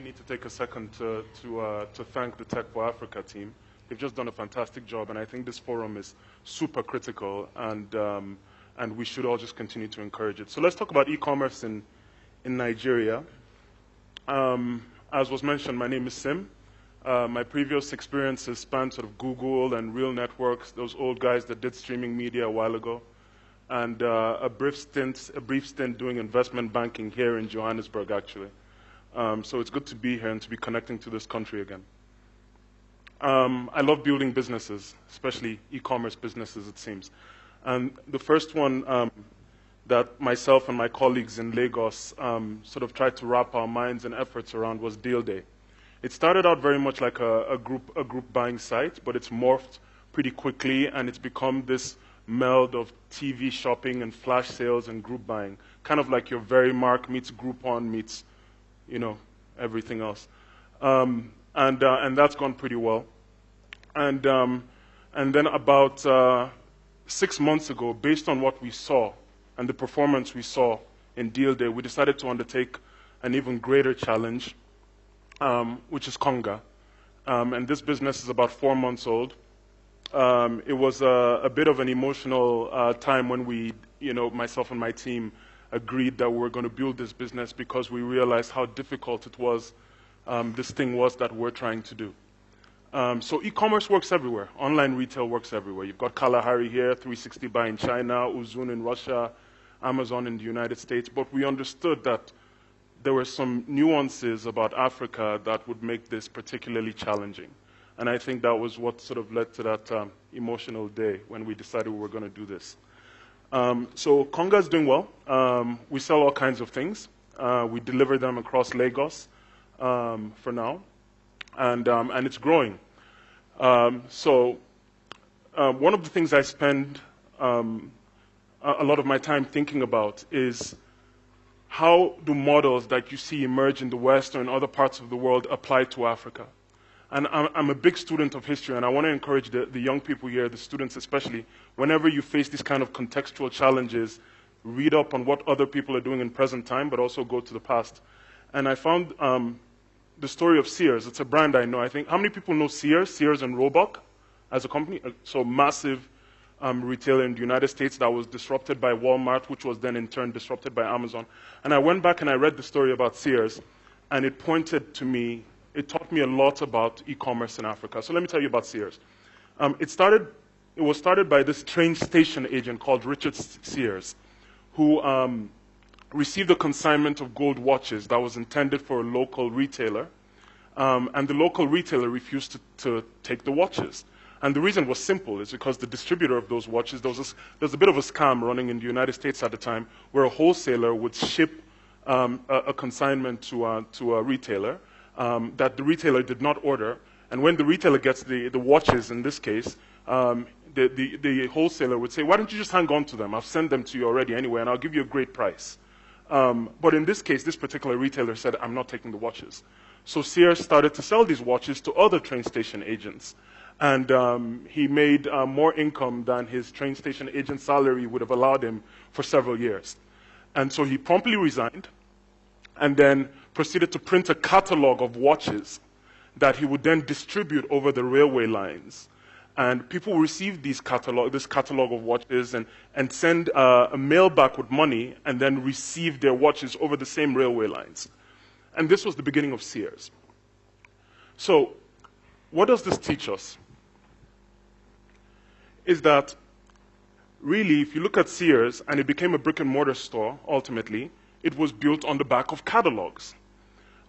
need to take a second to thank the Tech for Africa team. They've just done a fantastic job, and I think this forum is super critical, and we should all just continue to encourage it. So let's talk about e-commerce in Nigeria. As was mentioned, my name is Sim. My previous experiences span sort of Google and Real Networks, those old guys that did streaming media a while ago, and a brief stint doing investment banking here in Johannesburg, actually. So it's good to be here and to be connecting to this country again. I love building businesses, especially e-commerce businesses, it seems. And the first one that myself and my colleagues in Lagos sort of tried to wrap our minds and efforts around was Deal Day. It started out very much like a group buying site, but it's morphed pretty quickly, and it's become this meld of TV shopping and flash sales and group buying, kind of like your Verimark meets Groupon meets, you know, everything else. And that's gone pretty well. And then about 6 months ago, based on what we saw and the performance we saw in Deal Day, we decided to undertake an even greater challenge, which is Konga. And this business is about 4 months old. It was a bit of an emotional time when we, myself and my team agreed that we were going to build this business because we realized how difficult it was, this thing was that we're trying to do. So e-commerce works everywhere. Online retail works everywhere. You've got Kalahari here, 360 Buy in China, Uzun in Russia, Amazon in the United States. But we understood that there were some nuances about Africa that would make this particularly challenging. And I think that was what sort of led to that emotional day when we decided we were going to do this. So Konga is doing well. We sell all kinds of things. We deliver them across Lagos for now. And it's growing. So one of the things I spend a lot of my time thinking about is how do models that you see emerge in the West or in other parts of the world apply to Africa? And I'm a big student of history, and I want to encourage the young people here, the students especially, whenever you face these kind of contextual challenges, read up on what other people are doing in present time, but also go to the past. And I found the story of Sears. It's a brand I know. I think, how many people know Sears? Sears and Roebuck as a company? So massive retailer in the United States that was disrupted by Walmart, which was then in turn disrupted by Amazon. And I went back and I read the story about Sears, and it pointed to me, it taught me a lot about e-commerce in Africa. So let me tell you about Sears. It was started by this train station agent called Richard Sears, who received a consignment of gold watches that was intended for a local retailer, and the local retailer refused to take the watches. And the reason was simple. It's because the distributor of those watches, there was a bit of a scam running in the United States at the time where a wholesaler would ship a consignment to a retailer that the retailer did not order. And when the retailer gets the watches, in this case, the wholesaler would say, why don't you just hang on to them? I've sent them to you already anyway, and I'll give you a great price. But in this case, this particular retailer said, I'm not taking the watches. So Sears started to sell these watches to other train station agents. And he made more income than his train station agent salary would have allowed him for several years. And so he promptly resigned and then proceeded to print a catalog of watches that he would then distribute over the railway lines. And people received this catalog of watches and send a mail back with money and then receive their watches over the same railway lines. And this was the beginning of Sears. So what does this teach us? Is that really, if you look at Sears, and it became a brick-and-mortar store, ultimately, it was built on the back of catalogs.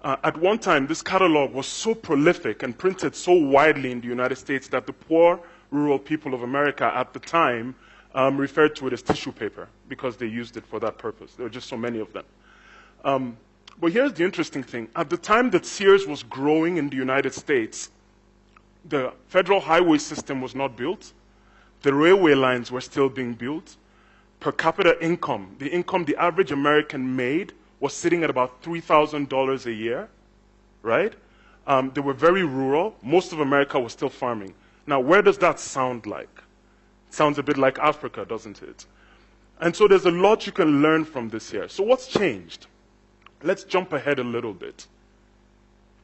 At one time, this catalog was so prolific and printed so widely in the United States that the poor rural people of America at the time referred to it as tissue paper because they used it for that purpose. There were just so many of them. But here's the interesting thing. At the time that Sears was growing in the United States, the federal highway system was not built. The railway lines were still being built. Per capita income, the average American made was sitting at about $3,000 a year, right? They were very rural. Most of America was still farming. Now, where does that sound like? It sounds a bit like Africa, doesn't it? And so there's a lot you can learn from this here. So what's changed? Let's jump ahead a little bit.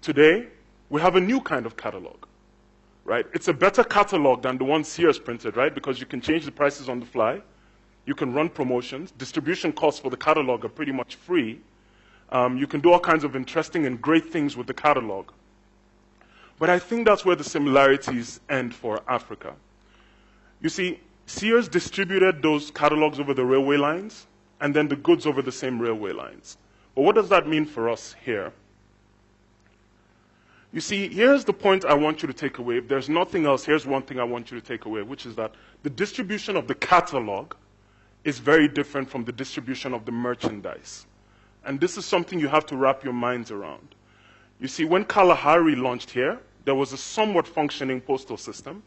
Today, we have a new kind of catalog, right? It's a better catalog than the one Sears printed, right? Because you can change the prices on the fly. You can run promotions. Distribution costs for the catalog are pretty much free. You can do all kinds of interesting and great things with the catalog. But I think that's where the similarities end for Africa. You see, Sears distributed those catalogs over the railway lines, and then the goods over the same railway lines. But what does that mean for us here? You see, here's the point I want you to take away. If there's nothing else, here's one thing I want you to take away, which is that the distribution of the catalog is very different from the distribution of the merchandise. And this is something you have to wrap your minds around. You see, when Kalahari launched here, there was a somewhat functioning postal system.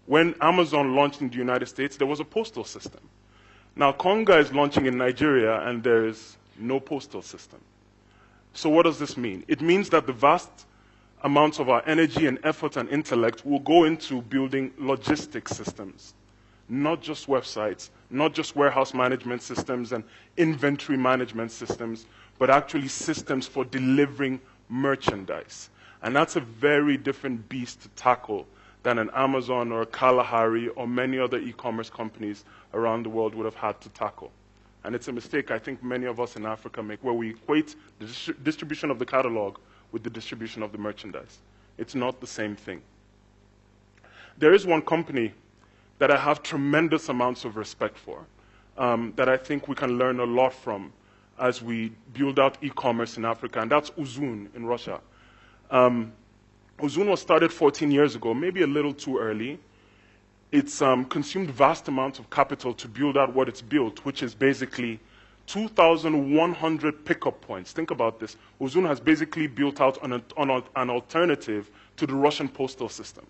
When Amazon launched in the United States, there was a postal system. Now, Konga is launching in Nigeria, and there is no postal system. So what does this mean? It means that the vast amounts of our energy and effort and intellect will go into building logistics systems, not just websites, not just warehouse management systems and inventory management systems, but actually systems for delivering merchandise. And that's a very different beast to tackle than an Amazon or a Kalahari or many other e-commerce companies around the world would have had to tackle. And it's a mistake I think many of us in Africa make, where we equate the distribution of the catalog with the distribution of the merchandise. It's not the same thing. There is one company that I have tremendous amounts of respect for, that I think we can learn a lot from as we build out e-commerce in Africa, and that's Uzun in Russia. Uzun was started 14 years ago, maybe a little too early. It's consumed vast amounts of capital to build out what it's built, which is basically 2,100 pickup points. Think about this. Uzun has basically built out an alternative to the Russian postal system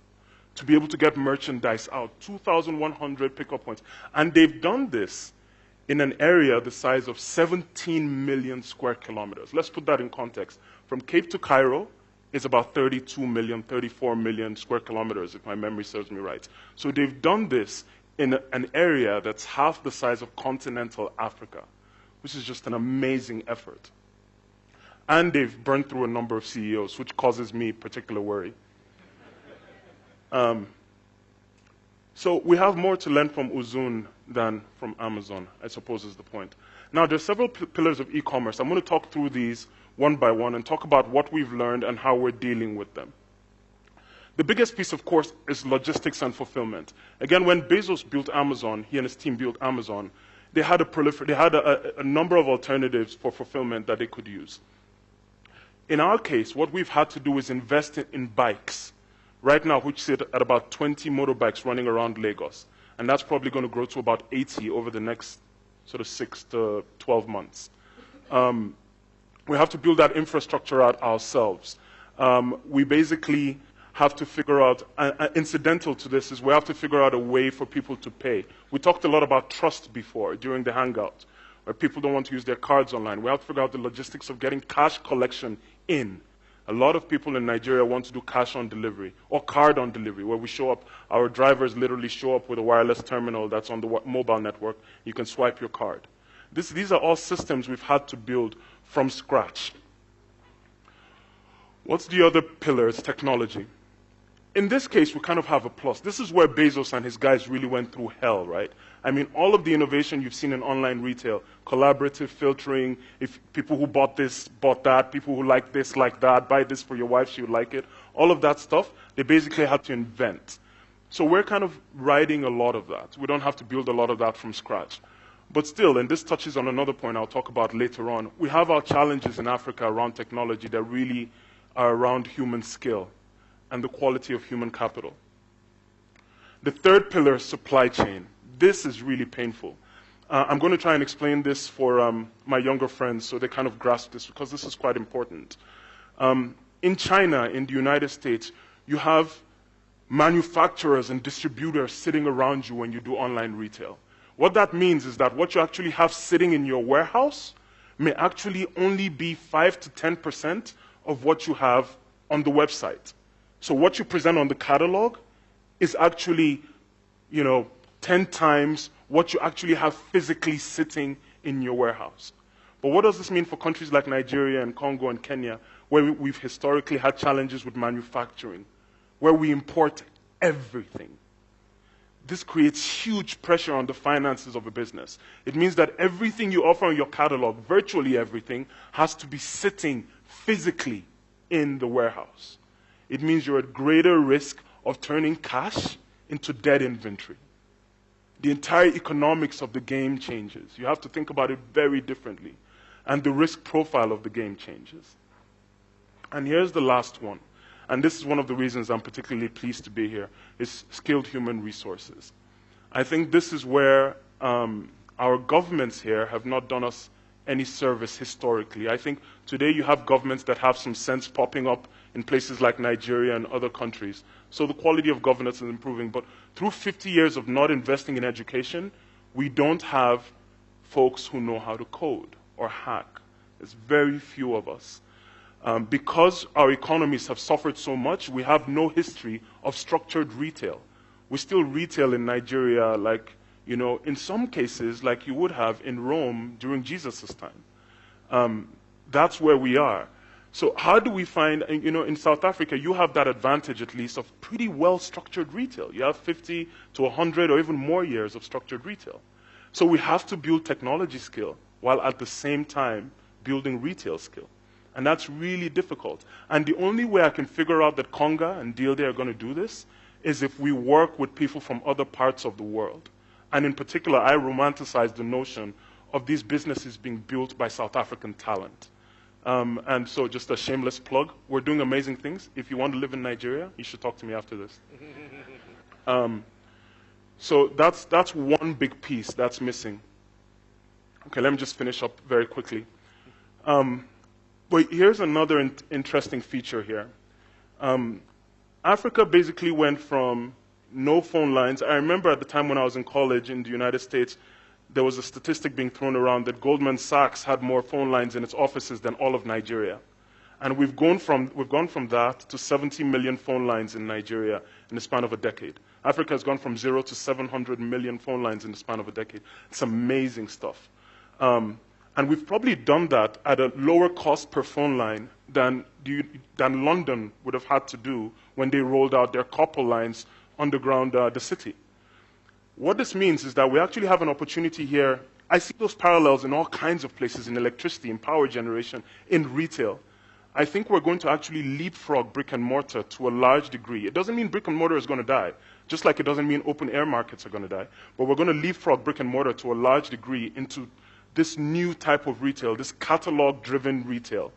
to be able to get merchandise out. 2,100 pickup points. And they've done this in an area the size of 17 million square kilometers. Let's put that in context. From Cape to Cairo is about 32 million, 34 million square kilometers, if my memory serves me right. So they've done this in an area that's half the size of continental Africa, which is just an amazing effort. And they've burned through a number of CEOs, which causes me particular worry. So we have more to learn from Uzun than from Amazon, I suppose is the point. Now, there's several pillars of e-commerce. I'm going to talk through these one by one and talk about what we've learned and how we're dealing with them. The biggest piece, of course, is logistics and fulfillment. Again, when Bezos built Amazon, he and his team built Amazon, they had a number of alternatives for fulfillment that they could use. In our case, what we've had to do is invest in bikes. Right now, which sit at about 20 motorbikes running around Lagos. And that's probably going to grow to about 80 over the next sort of 6 to 12 months. We have to build that infrastructure out ourselves. We basically have to figure out, incidental to this is we have to figure out a way for people to pay. We talked a lot about trust before during the hangout, where people don't want to use their cards online. We have to figure out the logistics of getting cash collection in. A lot of people in Nigeria want to do cash on delivery or card on delivery, where we show up, our drivers literally show up with a wireless terminal that's on the mobile network. You can swipe your card. These are all systems we've had to build from scratch. What's the other pillar? It's technology. In this case, we kind of have a plus. This is where Bezos and his guys really went through hell, right? I mean, all of the innovation you've seen in online retail, collaborative filtering, if people who bought this, bought that, people who like this, like that, buy this for your wife, she would like it, all of that stuff, they basically had to invent. So we're kind of riding a lot of that. We don't have to build a lot of that from scratch. But still, and this touches on another point I'll talk about later on, we have our challenges in Africa around technology that really are around human skill and the quality of human capital. The third pillar is supply chain. This is really painful. I'm going to try and explain this for my younger friends so they kind of grasp this, because this is quite important. In China, in the United States, you have manufacturers and distributors sitting around you when you do online retail. What that means is that what you actually have sitting in your warehouse may actually only be 5 to 10% of what you have on the website. So what you present on the catalog is actually, 10 times what you actually have physically sitting in your warehouse. But what does this mean for countries like Nigeria and Congo and Kenya, where we've historically had challenges with manufacturing, where we import everything. This creates huge pressure on the finances of a business. It means that everything you offer in your catalog, virtually everything, has to be sitting physically in the warehouse. It means you're at greater risk of turning cash into dead inventory. The entire economics of the game changes. You have to think about it very differently. And the risk profile of the game changes. And here's the last one. And this is one of the reasons I'm particularly pleased to be here, is skilled human resources. I think this is where our governments here have not done us any service historically. I think today you have governments that have some sense popping up in places like Nigeria and other countries. So the quality of governance is improving. But through 50 years of not investing in education, we don't have folks who know how to code or hack. There's very few of us. Because our economies have suffered so much, we have no history of structured retail. We still retail in Nigeria like, you know, in some cases like you would have in Rome during Jesus' time. That's where we are. So how do we find, you know, in South Africa, you have that advantage at least of pretty well-structured retail. You have 50 to 100 or even more years of structured retail. So we have to build technology skill while at the same time building retail skill. And that's really difficult. And the only way I can figure out that Konga and Deal Day are going to do this is if we work with people from other parts of the world. And in particular, I romanticize the notion of these businesses being built by South African talent. And so just a shameless plug, we're doing amazing things. If you want to live in Nigeria, you should talk to me after this. So that's one big piece that's missing. Okay, let me just finish up very quickly. But here's another interesting feature here. Africa basically went from no phone lines. I remember at the time when I was in college in the United States, there was a statistic being thrown around that Goldman Sachs had more phone lines in its offices than all of Nigeria. And we've gone from that to 70 million phone lines in Nigeria in the span of a decade. Africa has gone from 0 to 700 million phone lines in the span of a decade. It's amazing stuff. And we've probably done that at a lower cost per phone line than London would have had to do when they rolled out their copper lines underground the city. What this means is that we actually have an opportunity here. I see those parallels in all kinds of places, in electricity, in power generation, in retail. I think we're going to actually leapfrog brick and mortar to a large degree. It doesn't mean brick and mortar is going to die, just like it doesn't mean open air markets are going to die. But we're going to leapfrog brick and mortar to a large degree into this new type of retail, this catalog-driven retail,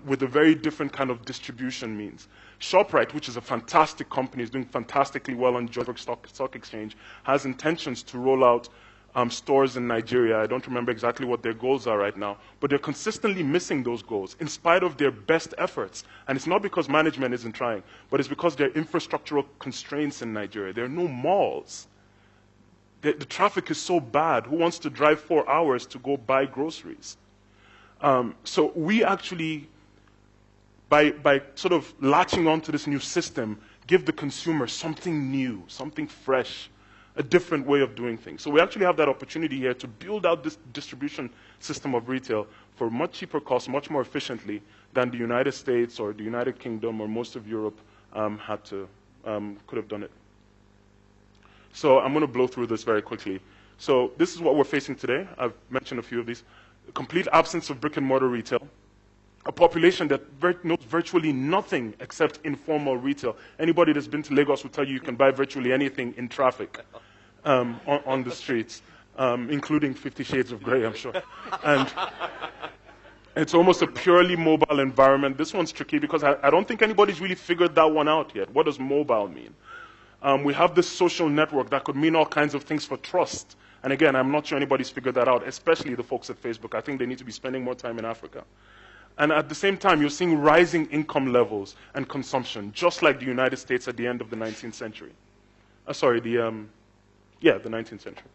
with a very different kind of distribution means. ShopRite, which is a fantastic company, is doing fantastically well on Johannesburg Stock Exchange, has intentions to roll out stores in Nigeria. I don't remember exactly what their goals are right now, but they're consistently missing those goals in spite of their best efforts. And it's not because management isn't trying, but it's because there are infrastructural constraints in Nigeria. There are no malls. The traffic is so bad. Who wants to drive 4 hours to go buy groceries? So we actually, by sort of latching onto this new system, give the consumer something new, something fresh, a different way of doing things. So we actually have that opportunity here to build out this distribution system of retail for much cheaper cost, much more efficiently than the United States or the United Kingdom or most of Europe could have done it. So I'm going to blow through this very quickly. So this is what we're facing today. I've mentioned a few of these. A complete absence of brick and mortar retail. A population that knows virtually nothing except informal retail. Anybody that's been to Lagos will tell you can buy virtually anything in traffic on the streets, including 50 Shades of Grey, I'm sure. And it's almost a purely mobile environment. This one's tricky because I don't think anybody's really figured that one out yet. What does mobile mean? We have this social network that could mean all kinds of things for trust. And again, I'm not sure anybody's figured that out, especially the folks at Facebook. I think they need to be spending more time in Africa. And at the same time, you're seeing rising income levels and consumption, just like the United States at the end of the 19th century. The 19th century.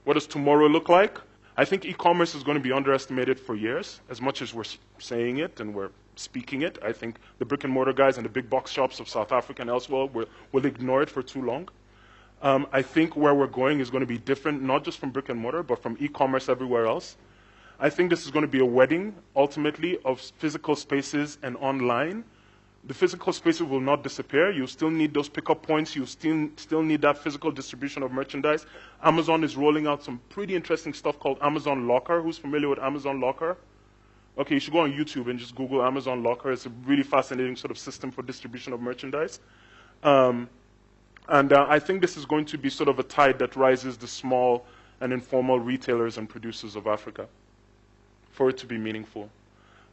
What does tomorrow look like? I think e-commerce is going to be underestimated for years, as much as we're saying it and we're speaking it. I think the brick and mortar guys and the big box shops of South Africa and elsewhere will ignore it for too long. I think where we're going is going to be different, not just from brick and mortar, but from e-commerce everywhere else. I think this is going to be a wedding, ultimately, of physical spaces and online. The physical spaces will not disappear. You still need those pickup points. You still need that physical distribution of merchandise. Amazon is rolling out some pretty interesting stuff called Amazon Locker. Who's familiar with Amazon Locker? Okay, you should go on YouTube and just Google Amazon Locker. It's a really fascinating sort of system for distribution of merchandise. I think this is going to be sort of a tide that rises the small and informal retailers and producers of Africa for it to be meaningful.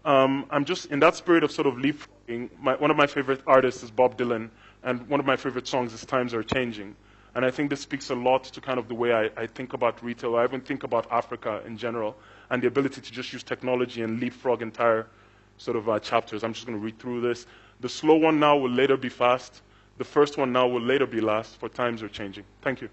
I'm just in that spirit of sort of leapfrogging. One of my favorite artists is Bob Dylan, and one of my favorite songs is Times Are Changing. And I think this speaks a lot to kind of the way I think about retail. I even think about Africa in general and the ability to just use technology and leapfrog entire sort of chapters. I'm just going to read through this. The slow one now will later be fast. The first one now will later be last, for times are changing. Thank you.